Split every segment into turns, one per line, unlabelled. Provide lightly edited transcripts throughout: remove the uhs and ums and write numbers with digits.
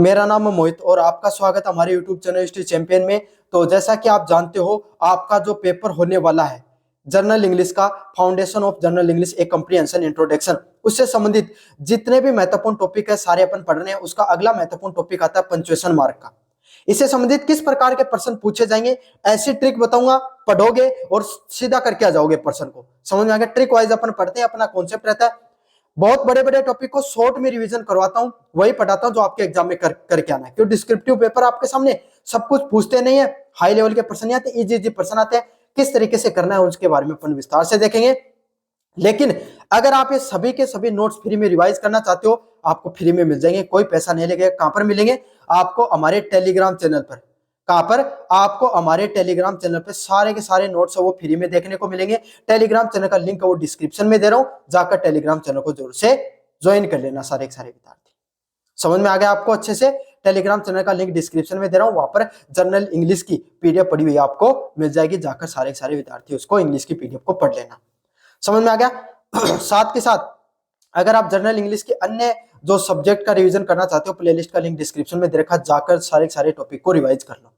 मेरा नाम है मोहित और आपका स्वागत है हमारे YouTube चैनल हिस्ट्री चैंपियन में। तो जैसा कि आप जानते हो, आपका जो पेपर होने वाला है जनरल इंग्लिश का, foundation of general English A comprehension introduction, उससे संबंधित जितने भी महत्वपूर्ण टॉपिक है सारे अपन पढ़ रहे हैं। उसका अगला महत्वपूर्ण टॉपिक आता है पंक्चुएशन मार्क का। इससे संबंधित किस प्रकार के प्रश्न पूछे जाएंगे, ऐसी ट्रिक बताऊंगा, पढ़ोगे और सीधा करके आ जाओगे। प्रश्न को समझ में आ गया? ट्रिक वाइज अपन पढ़ते हैं, अपना कॉन्सेप्ट रहता है। बहुत बड़े बड़े टॉपिक को शॉर्ट में रिवीजन करवाता हूं, वही पढ़ाता हूं जो आपके एग्जाम में करके आना है। क्यों? डिस्क्रिप्टिव पेपर आपके सामने सब कुछ पूछते नहीं है, हाई लेवल के प्रश्न नहीं आते, इजी प्रश्न आते हैं। किस तरीके से करना है उसके बारे में अपन विस्तार से देखेंगे। लेकिन अगर आप ये सभी के सभी नोट्स फ्री में रिवाइज करना चाहते हो, आपको फ्री में मिल जाएंगे, कोई पैसा नहीं लगेगा। कहां पर मिलेंगे? आपको हमारे टेलीग्राम चैनल पर। कहां पर? आपको हमारे टेलीग्राम चैनल पे सारे के सारे नोट्स वो फ्री में देखने को मिलेंगे। टेलीग्राम चैनल का लिंक वो डिस्क्रिप्शन में दे रहा हूं, जाकर टेलीग्राम चैनल को जरूर से ज्वाइन कर लेना सारे के सारे विद्यार्थी। समझ में आ गया आपको अच्छे से? टेलीग्राम चैनल का लिंक डिस्क्रिप्शन में दे रहा हूं, वहां पर जनरल इंग्लिश की पीडीएफ पड़ी हुई आपको मिल जाएगी, जाकर सारे के सारे विद्यार्थी उसको इंग्लिश की पीडीएफ को पढ़ लेना। समझ में आ गया? साथ के साथ अगर आप जनरल इंग्लिश के अन्य जो सब्जेक्ट का रिवीजन करना चाहते हो, प्लेलिस्ट का लिंक डिस्क्रिप्शन में दे रखा, जाकर सारे के सारे टॉपिक को रिवाइज कर लो।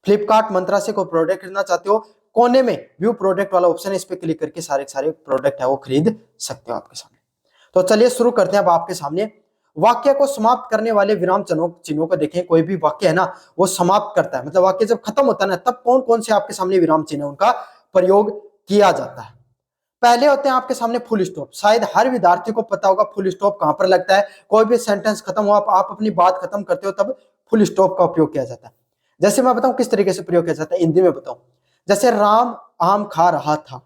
फ्लिपकार्ट मंत्रा से कोई प्रोडक्ट खरीदना चाहते हो, कोने में व्यू प्रोडक्ट वाला ऑप्शन है, इस पे क्लिक करके सारे के सारे प्रोडक्ट है वो खरीद सकते हो आपके सामने। तो चलिए शुरू करते हैं। अब आपके सामने वाक्य को समाप्त करने वाले विराम चिन्हों को देखें। कोई भी वाक्य है ना, वो समाप्त करता है, मतलब वाक्य जब खत्म होता है ना, तब कौन कौन से आपके सामने विराम चिन्ह उनका प्रयोग किया जाता है। पहले होते हैं आपके सामने फुल स्टॉप। शायद हर विद्यार्थी को पता होगा फुल स्टॉप कहां पर लगता है। कोई भी सेंटेंस खत्म हो, आप अपनी बात खत्म करते हो, तब फुल स्टॉप का उपयोग किया जाता है। जैसे मैं बताऊं किस तरीके से प्रयोग किया जाता है, हिंदी में बताऊं। जैसे राम आम खा रहा था,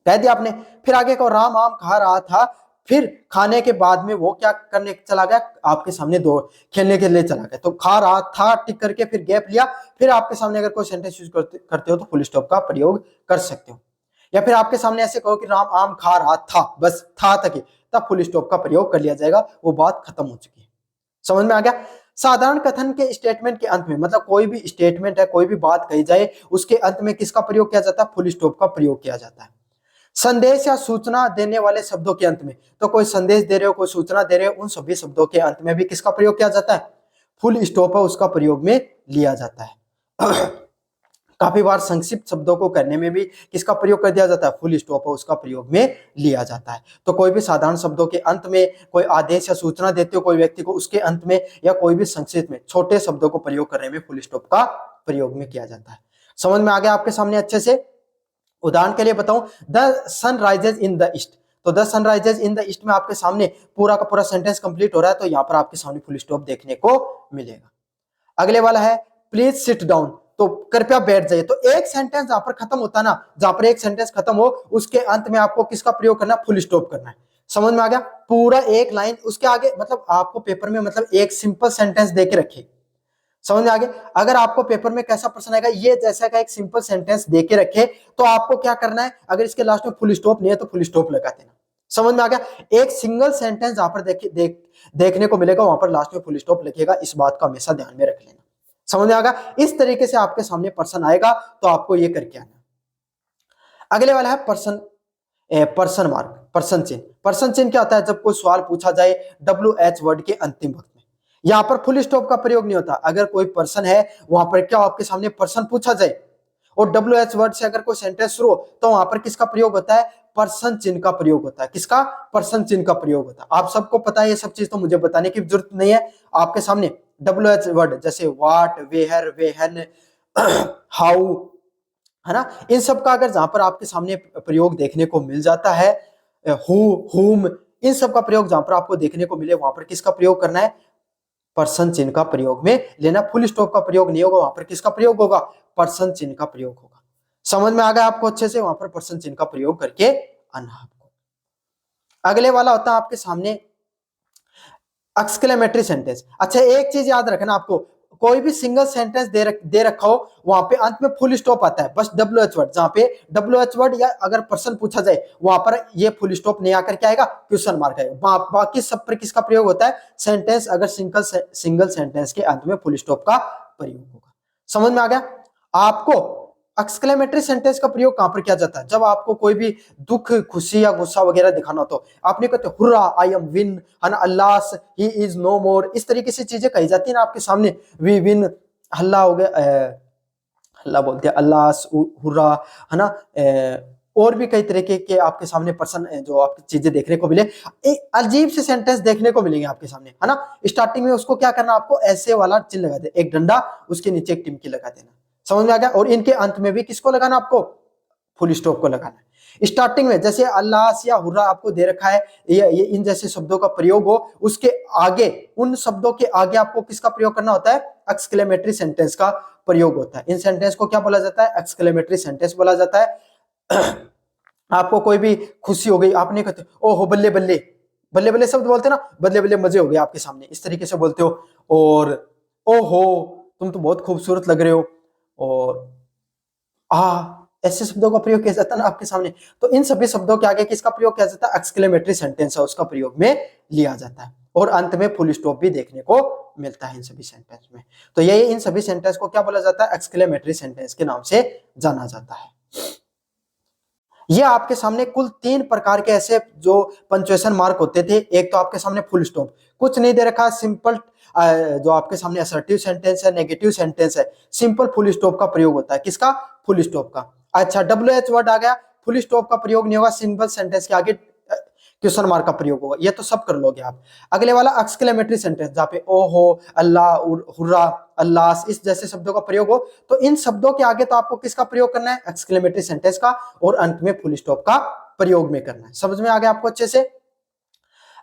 कह दिया आपने, फिर आगे को राम आम खा रहा था, फिर खाने के बाद में वो क्या करने चला गया, आपके सामने दो खेलने के लिए चला गया। तो खा रहा था टिक करके फिर गैप लिया, फिर आपके सामने अगर कोई सेंटेंस यूज करते हो तो फुल स्टॉप का प्रयोग कर सकते हो। या फिर आपके सामने ऐसे कहो कि राम आम खा रहा था, बस था तक ही, तब फुल स्टॉप का प्रयोग कर लिया जाएगा, वो बात खत्म हो चुकी है। समझ में आ गया? साधारण कथन के स्टेटमेंट के अंत में, मतलब कोई भी स्टेटमेंट है, कोई भी बात कही जाए, उसके अंत में किसका प्रयोग किया जाता है? फुल स्टॉप का प्रयोग किया जाता है। संदेश या सूचना देने वाले शब्दों के अंत में, तो कोई संदेश दे रहे हो, कोई सूचना दे रहे हो, उन सभी शब्दों के अंत में भी किसका प्रयोग किया जाता है? फुल स्टॉप है, उसका प्रयोग में लिया जाता है। काफी बार संक्षिप्त शब्दों को करने में भी किसका प्रयोग कर दिया जाता है? फुल स्टॉप है, उसका प्रयोग में लिया जाता है। तो कोई भी साधारण शब्दों के अंत में कोई आदेश या सूचना देते हो कोई व्यक्ति को, उसके अंत में, या कोई भी संक्षिप्त में छोटे शब्दों को प्रयोग करने में फुल स्टॉप का प्रयोग में किया जाता है। समझ में आ गया आपके सामने अच्छे से? उदाहरण के लिए बताऊं, the sun rises in the east. तो the sun rises in the east में आपके सामने पूरा का पूरा सेंटेंस कंप्लीट हो रहा है, तो यहाँ पर आपके सामने फुल स्टॉप देखने को मिलेगा। अगले वाला है प्लीज सिट डाउन, तो कृपया बैठ जाइए। तो एक सेंटेंस जहां पर खत्म होता है ना, जहां पर एक सेंटेंस खत्म हो, उसके अंत में आपको किसका प्रयोग करना है? फुल स्टॉप करना है। समझ में आ गया? पूरा एक लाइन उसके आगे, मतलब आपको पेपर में मतलब एक सिंपल सेंटेंस देके रखे। समझ में आ गया? अगर आपको पेपर में कैसा प्रश्न आएगा, ये जैसा का एक सिंपल सेंटेंस देके रखे, तो आपको क्या करना है? अगर इसके लास्ट में फुल स्टॉप नहीं है तो फुल स्टॉप लगा देना। समझ में आ गया? एक सिंगल सेंटेंस जहां पर देखने को मिलेगा, वहां पर लास्ट में फुल स्टॉप लिखेगा। इस बात का हमेशा ध्यान में रख लेना। समझ में आएगा? इस तरीके से आपके सामने पर्सन आएगा, तो आपको ये करके आना। अगले वाला है पर्सन मार्क, पर्सन चिन्ह। पर्सन चिन्ह क्या होता है? जब कोई सवाल पूछा जाए WH वर्ड के अंतिम वक्त में, यहां पर फुल स्टॉप का प्रयोग नहीं होता। अगर कोई पर्सन है, वहां पर क्या आपके सामने पर्सन पूछा जाए और WH वर्ड से अगर कोई सेंटेंस शुरू हो, तो वहां पर किसका प्रयोग होता है? पर्सन चिन्ह का प्रयोग होता है। किसका? पर्सन चिन्ह का प्रयोग होता है। आप सबको पता है ये सब चीज, तो मुझे बताने की जरूरत नहीं है। आपके सामने WH वर्ड जैसे वाट, वेयर, वेहन, हाउ, है ना, इन सब का अगर जहां पर आपके सामने प्रयोग देखने को मिल जाता है, हु, हुम, इन सब का प्रयोग जहां पर आपको देखने को मिले, वहां पर किसका प्रयोग करना है? पर्सन चिन्ह का प्रयोग में लेना। फुल स्टॉप का प्रयोग नहीं होगा, वहां पर किसका प्रयोग होगा? पर्सन चिन्ह का प्रयोग होगा। समझ में आ गया आपको अच्छे से? वहां पर पर्सन चिन्ह का प्रयोग करके आना आपको। अगले वाला होता है आपके सामने एक्सक्लेमेटरी सेंटेंस। अच्छा, एक चीज याद रखना आपको, कोई भी सिंगल सेंटेंस दे रखा हो, वहां पे अंत में फुल स्टॉप आता है, बस WH वर्ड। जहां पे WH वर्ड या अगर पर्सन पूछा जाए, वहां पर ये फुल स्टॉप नहीं आकर के आएगा, क्वेश्चन मार्क आएगा। बाकी सब पर किसका प्रयोग होता है? सेंटेंस अगर सिंगल सेंटेंस के अंत में फुल स्टॉप का प्रयोग होगा। समझ में आ गया आपको? एक्सक्लेमेटरी सेंटेंस का प्रयोग कहां पर किया जाता है? जब आपको कोई भी दुख, खुशी या गुस्सा वगैरह दिखाना हो तो आपने कहते हुर्रा, आई एम विन, है ना, अल्लास, ही इज नो मोर, इस तरीके से चीजें कही जाती है ना आपके सामने। वी विन, हल्ला हो गया, हल्ला बोलते हैं, अल्लास, हुर्रा, है ना। और भी कई तरीके के आपके सामने पर्सन जो आपकी चीजें देखने को मिले। एक अजीब से सेंटेंस देखने को मिलेंगे आपके सामने, है ना। स्टार्टिंग में उसको क्या करना, आपको ऐसे वाला चिन्ह लगा दे, एक डंडा, उसके नीचे एक टिमकी लगा देना। समझ में आ गया? और इनके अंत में भी किसको लगाना, आपको फुल स्टॉप को लगाना है। स्टार्टिंग में जैसे अल्लाह या हुर्रा आपको दे रखा है, ये इन जैसे शब्दों का प्रयोग हो, उसके आगे, उन शब्दों के आगे आपको किसका प्रयोग करना होता है? एक्सक्लेमेटरी सेंटेंस का प्रयोग होता है। इन सेंटेंस को क्या बोला जाता है? एक्सक्लेमेटरी सेंटेंस बोला जाता है। आपको कोई भी खुशी हो गई, आपने कहते ओहो बल्ले बल्ले, बल्ले बल्ले शब्द बोलते हैं ना, बल्ले बल्ले मजे हो गए आपके सामने, इस तरीके से बोलते हो। और ओहो तुम तो बहुत खूबसूरत लग रहे हो, और ऐसे शब्दों का प्रयोग किया जाता है ना आपके सामने। तो इन सभी शब्दों के आगे किसका प्रयोग किया जाता है? एक्सक्लेमेटरी सेंटेंस है, उसका प्रयोग में लिया जाता है। और अंत में फुल स्टॉप भी देखने को मिलता है इन सभी सेंटेंस में। तो ये इन सभी सेंटेंस को क्या बोला जाता है? एक्सक्लेमेटरी सेंटेंस के नाम से जाना जाता है। ये आपके सामने कुल 3 प्रकार के ऐसे जो पंक्चुएशन मार्क होते थे। एक तो आपके सामने फुल स्टॉप, कुछ नहीं दे रखा, सिंपल जो आपके सामने असर्टिव सेंटेंस है, नेगेटिव सेंटेंस है, सिंपल फुल स्टॉप का प्रयोग होता है। किसका? फुल स्टॉप का। अच्छा, WH वर्ड आ गया, फुल स्टॉप का प्रयोग नहीं होगा, सिंपल सेंटेंस के आगे क्वेश्चन मार्क का प्रयोग होगा। ये तो सब कर लोगे आप। अगले वाला एक्सक्लेमेटरी सेंटेंस, जहां पे ओहो, अल्लाह, हुर्रा, अल्लाह, इस जैसे शब्दों का प्रयोग हो, तो इन शब्दों के आगे तो आपको किसका प्रयोग करना है? एक्सक्लेमेटरी सेंटेंस का, और अंत में फुल स्टॉप का प्रयोग में करना है। समझ में आ गया आपको अच्छे से?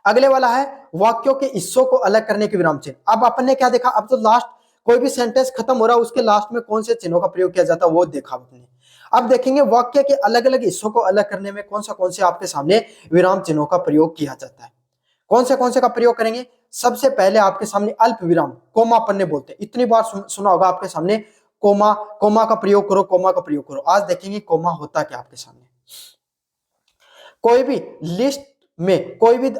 अगले वाला है वाक्यों के हिस्सों को अलग करने के विराम चिन्ह। अब अपन ने क्या देखा? अब तो लास्ट कोई भी सेंटेंस खत्म हो रहा है, उसके लास्ट में कौन से चिन्हों का प्रयोग किया जाता है वो देखा आपने। अब देखेंगे वाक्य के अलग अलग हिस्सों को अलग करने में कौन से आपके सामने विराम चिन्हों का प्रयोग किया जाता है। कौन से का प्रयोग करेंगे? सबसे पहले आपके सामने अल्प विराम, कोमा अपन ने बोलते हैं, इतनी बार सुना होगा आपके सामने, कोमा, कोमा का प्रयोग करो, कोमा का प्रयोग करो। आज देखेंगे कोमा होता क्या आपके सामने। कोई भी लिस्ट में कोई भी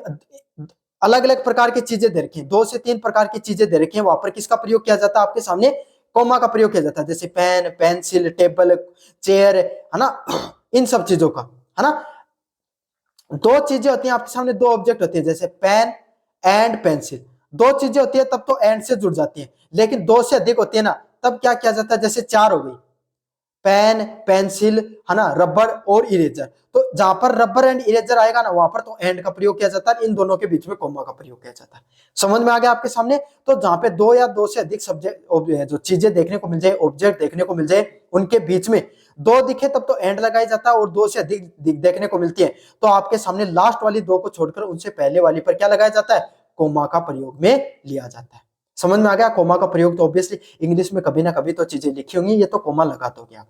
अलग अलग प्रकार की चीजें दे रखी हैं, 2 से 3 प्रकार की चीजें दे रखी हैं, वहां पर किसका प्रयोग किया जाता है? आपके सामने कोमा का प्रयोग किया जाता है। जैसे पेन, पेंसिल, टेबल, चेयर, है ना, इन सब चीजों का, है ना। 2 चीजें होती हैं आपके सामने, 2 ऑब्जेक्ट होते हैं, जैसे पेन एंड पेंसिल। 2 चीजें होती है तब तो एंड से जुड़ जाती हैं, लेकिन 2 से अधिक होती है ना, तब क्या किया जाता है? जैसे 4 हो गई, पेन, पेंसिल, है ना, रबर और इरेजर। तो जहां पर रबर एंड इरेजर आएगा ना, वहां पर तो एंड का प्रयोग किया जाता है, इन दोनों के बीच में कोमा का प्रयोग किया जाता है। समझ में आ गया आपके सामने? तो जहां पे 2 या 2 से अधिक सब्जेक्ट जो चीजें देखने को मिल जाए, ऑब्जेक्ट देखने को मिल जाए, उनके बीच में 2 दिखे तब तो एंड लगाया जाता है, और 2 से अधिक देखने को मिलती है तो आपके सामने लास्ट वाली 2 को छोड़कर उनसे पहले वाली पर क्या लगाया जाता है? कोमा का प्रयोग में लिया जाता है। समझ में आ गया? कोमा का प्रयोग तो ऑब्वियसली इंग्लिश में कभी ना कभी तो चीजें लिखी होंगी, ये तो कोमा लगा दोगे आप।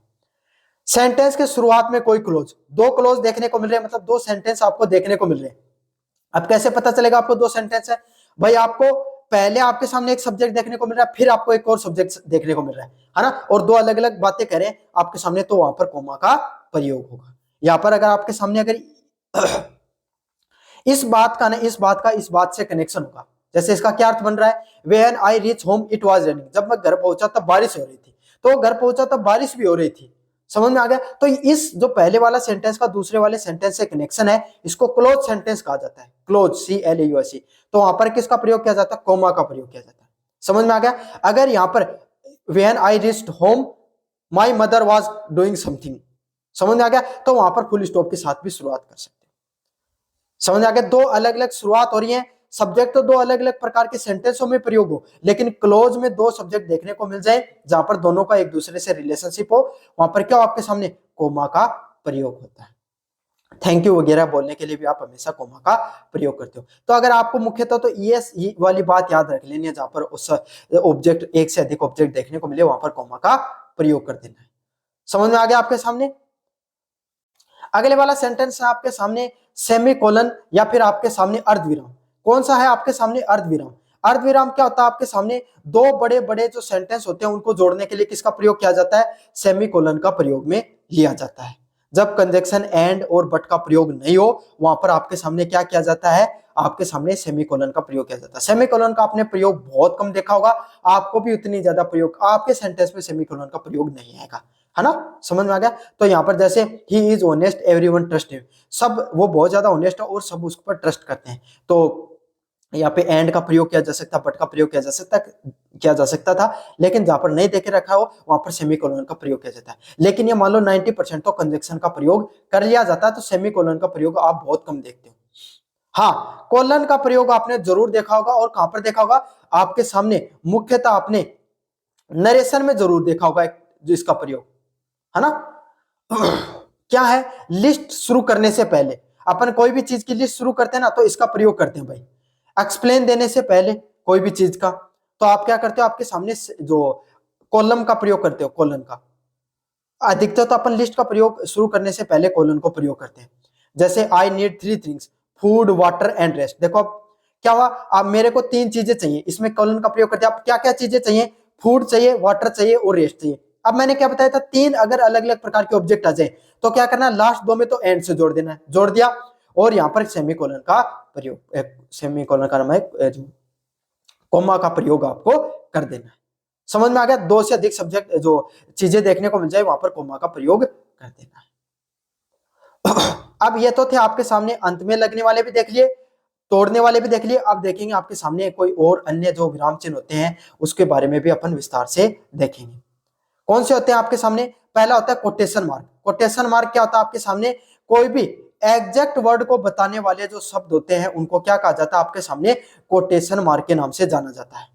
सेंटेंस के शुरुआत में कोई क्लोज, 2 क्लोज देखने को मिल रहे हैं, मतलब 2 सेंटेंस आपको देखने को मिल रहे हैं। अब कैसे पता चलेगा आपको 2 सेंटेंस है? भाई आपको पहले आपके सामने एक सब्जेक्ट देखने को मिल रहा है, फिर आपको एक और सब्जेक्ट देखने को मिल रहा है ना, और 2 अलग अलग बातें करें आपके सामने, तो वहां पर कोमा का प्रयोग होगा। यहाँ पर अगर आपके सामने अगर इस बात से कनेक्शन होगा, जैसे इसका क्या अर्थ बन रहा है? When I reach home it was raining, जब मैं घर पहुंचा तब बारिश हो रही थी, तो घर पहुंचा तब बारिश भी हो रही थी। समझ में आ गया? तो इस जो पहले वाला सेंटेंस का दूसरे वाले सेंटेंस से कनेक्शन है, इसको क्लोज सेंटेंस कहा जाता है। Close, CLOZ। तो वहां पर किसका प्रयोग किया जाता है? कोमा का प्रयोग किया जाता है। समझ में आ गया? अगर यहाँ पर when I reached home my mother was doing something, समझ में आ गया? तो वहां पर फुल स्टॉप के साथ भी शुरुआत कर सकते हैं। समझ आ गया? 2 अलग अलग शुरुआत हो रही है, सब्जेक्ट तो 2 अलग अलग प्रकार के सेंटेंसों में प्रयोग हो, लेकिन क्लोज में 2 सब्जेक्ट देखने को मिल जाए जहां पर दोनों का एक दूसरे से रिलेशनशिप हो, वहां पर क्या आपके सामने? कोमा का प्रयोग होता है। थैंक यू वगैरह बोलने के लिए भी आप हमेशा कोमा का प्रयोग करते हो। तो अगर आपको मुख्यतः तो ये वाली बात याद रख लेनी है, जहां पर उस ऑब्जेक्ट, एक से अधिक ऑब्जेक्ट देखने को मिले, वहां पर कोमा का प्रयोग कर देना है। समझ में आ गया आपके सामने? अगले वाला सेंटेंस है आपके सामने सेमीकोलन, या फिर आपके सामने अर्धविराम। कौन सा है आपके सामने? अर्धविराम। अर्धविराम क्या होता है? आपके सामने 2 बड़े बड़े जो सेंटेंस होते हैं उनको जोड़ने के लिए किसका प्रयोग किया जाता है? सेमीकोलन का प्रयोग में लिया जाता है। जब कंजक्शन एंड और बट का प्रयोग नहीं हो, वहां पर आपके सामने क्या किया जाता है? आपके सामने सेमीकोलन का प्रयोग किया जाता है। सेमीकोलन का आपने प्रयोग बहुत कम देखा होगा, आपको भी उतनी ज्यादा प्रयोग, आपके सेंटेंस में सेमीकोलन का प्रयोग नहीं आएगा, है ना, समझ में आ गया। तो यहाँ पर जैसे he is honest everyone trust him, सब वो बहुत ज्यादा ऑनेस्ट है और सब उस पर ट्रस्ट करते हैं। तो यहाँ पे एंड का प्रयोग किया जा सकता, बट का प्रयोग किया जा सकता था, लेकिन जहां पर नहीं देखे रखा हो वहां पर सेमीकोलन का प्रयोग किया जाता है। लेकिन ये मान लो 90% तो कंजक्शन का प्रयोग कर लिया जाता है, तो सेमीकोलन का प्रयोग आप बहुत कम देखते हो। हाँ, कोलन का प्रयोग आपने जरूर देखा होगा, और कहां पर देखा होगा, आपके सामने मुख्यतः आपने नरेशन में जरूर देखा होगा जो इसका प्रयोग, है ना। क्या है, लिस्ट शुरू करने से पहले अपन कोई भी चीज की लिस्ट शुरू करते हैं ना, तो इसका प्रयोग करते हैं भाई। एक्सप्लेन देने से पहले कोई भी चीज का, तो आप क्या करते हो, आपके सामने जो कॉलम का प्रयोग करते हो, कॉलन का अधिकतर तो अपन लिस्ट का प्रयोग शुरू करने से पहले कॉलन को प्रयोग करते हैं। जैसे I need 3 things, food, water and rest. देखो अब क्या हुआ, अब मेरे को 3 चीजें चाहिए, इसमें कॉलन का प्रयोग करते हैं। अब क्या क्या चीजें चाहिए, फूड चाहिए, वाटर चाहिए और रेस्ट चाहिए। अब मैंने क्या बताया था, 3 अगर अलग अलग प्रकार के ऑब्जेक्ट आ जाए तो क्या करना है, लास्ट 2 में तो एंड से जोड़ देना है, जोड़ दिया, और यहाँ पर सेमीकोलन का प्रयोग, सेमीकोलन का नाम है कोमा का प्रयोग आपको कर देना है। समझ में आ गया, 2 से अधिक सब्जेक्ट जो चीजें देखने को मिल जाए वहां पर कोमा का प्रयोग कर देना है। अब ये तो थे आपके सामने, अंत में लगने वाले भी देख लिए, तोड़ने वाले भी देख लिए। अब देखेंगे आपके सामने कोई और अन्य जो विराम चिन्ह होते हैं उसके बारे में भी अपन विस्तार से देखेंगे। कौन से होते हैं आपके सामने, पहला होता है कोटेशन मार्क। कोटेशन मार्क क्या होता है आपके सामने, कोई भी एग्जैक्ट वर्ड को बताने वाले जो शब्द होते हैं उनको क्या कहा जाता है, आपके सामने कोटेशन मार्क के नाम से जाना जाता है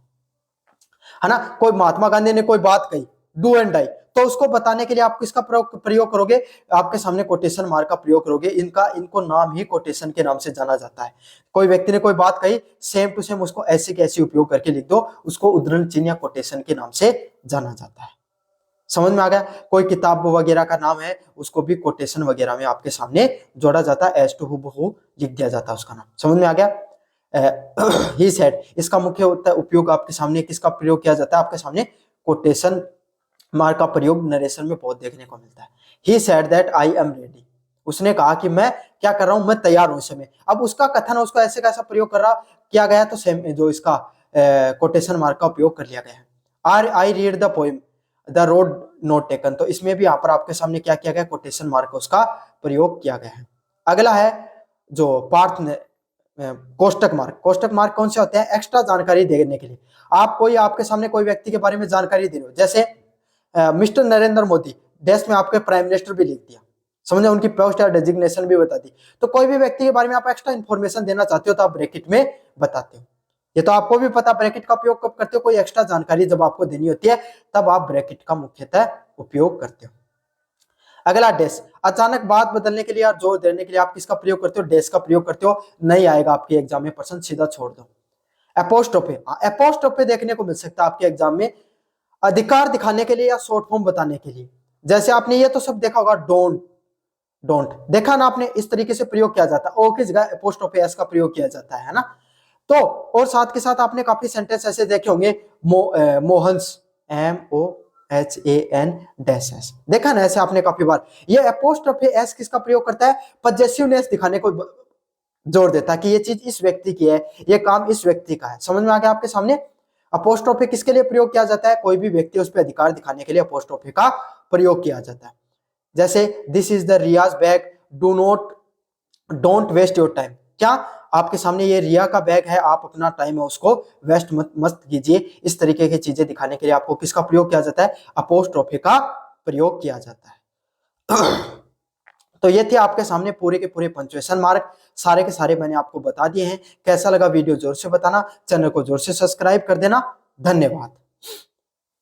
ना। कोई महात्मा गांधी ने कोई बात कही, डू एंड डाई, तो उसको बताने के लिए आप किसका प्रयोग करोगे, आपके सामने कोटेशन मार्क का प्रयोग करोगे। इनको नाम ही कोटेशन के नाम से जाना जाता है। कोई व्यक्ति ने कोई बात कही, सेम टू सेम उसको ऐसे कैसे उपयोग करके लिख दो, उसको उद्धरण चिन्ह या कोटेशन के नाम से जाना जाता है। समझ में आ गया। कोई किताब वगैरह का नाम है, उसको भी कोटेशन वगैरह में आपके सामने जोड़ा जाता है, एज टू हूबहू लिख दिया जाता है उसका नाम। समझ में आ गया। ही सेड, इसका मुख्य उपयोग आपके सामने किसका प्रयोग किया जाता है, आपके सामने कोटेशन मार्क का प्रयोग नरेशन में बहुत देखने को मिलता है। He said that I am ready, उसने कहा कि मैं क्या कर रहा हूं, मैं तैयार हूं इस समय। अब उसका कथन, उसको ऐसे कैसा प्रयोग कर रहा किया गया, तो सेम जो इसका कोटेशन मार्क का उपयोग कर लिया गया है। Are I read the poem the road not taken, तो इसमें भी यहाँ पर आपके सामने क्या किया गया, कोटेशन मार्क उसका प्रयोग किया गया है। अगला है जो पार्थ कोष्टक मार्क। कोष्टक मार्क कौन से होते हैं, एक्स्ट्रा जानकारी देने के लिए। आप कोई, आपके सामने कोई व्यक्ति के बारे में जानकारी दे रहे हो, जैसे मिस्टर नरेंद्र मोदी, देश में आपके प्राइम मिनिस्टर भी लिख दिया, समझे, उनकी पोस्ट या डेजिग्नेशन भी बता दी। तो कोई भी व्यक्ति के बारे में आप एक्स्ट्रा इन्फॉर्मेशन देना चाहते हो तो आप ब्रैकेट में बताते हो। ये तो आपको भी पता, ब्रैकेट का उपयोग कब करते हो, कोई एक्स्ट्रा जानकारी जब आपको देनी होती है तब आप ब्रैकेट का मुख्यतः उपयोग करते हो। अगला डैश, अचानक बात बदलने के लिए या जोर देने के लिए आप किसका प्रयोग करते हो, डैश का प्रयोग करते हो। नहीं आएगा आपके एग्जाम में प्रश्न, सीधा छोड़ दो। एपोस्ट्रोफे, एपोस्ट्रोफे देखने को मिल सकता है आपके एग्जाम में, अधिकार दिखाने के लिए या शॉर्ट फॉर्म बताने के लिए। जैसे आपने ये तो सब देखा होगा, डोंट देखा ना आपने, इस तरीके से प्रयोग किया जाता है। ओ की जगह एपोस्ट्रोफे एस का प्रयोग किया जाता है ना। तो और साथ के साथ आपने काफी सेंटेंस ऐसे देखे होंगे, मोहन्स, MOHAN डैश एस, देखा ना ऐसे आपने काफी बार। ये एपोस्ट्रोफे एस किसका प्रयोग करता है, पजेसिवनेस दिखाने को जोर देता है कि ये चीज इस व्यक्ति की है, ये काम इस व्यक्ति का है। समझ में आ गया आपके सामने। अपोस्ट्रोफे किसके लिए प्रयोग किया जाता है, कोई भी व्यक्ति उस पर अधिकार दिखाने के लिए अपोस्ट्रोफे का प्रयोग किया जाता है। जैसे दिस इज द रियाज bag, don't waste your time, क्या आपके सामने ये रिया का बैग है, आप अपना टाइम है उसको वेस्ट मत कीजिए। इस तरीके की चीजें दिखाने के लिए आपको किसका प्रयोग किया जाता है, अपोस्ट्रोफे का प्रयोग किया जाता है। तो ये थे आपके सामने पूरे के पूरे पंक्चुएशन मार्क, सारे के सारे मैंने आपको बता दिए हैं। कैसा लगा वीडियो जोर से बताना, चैनल को जोर से सब्सक्राइब कर देना। धन्यवाद।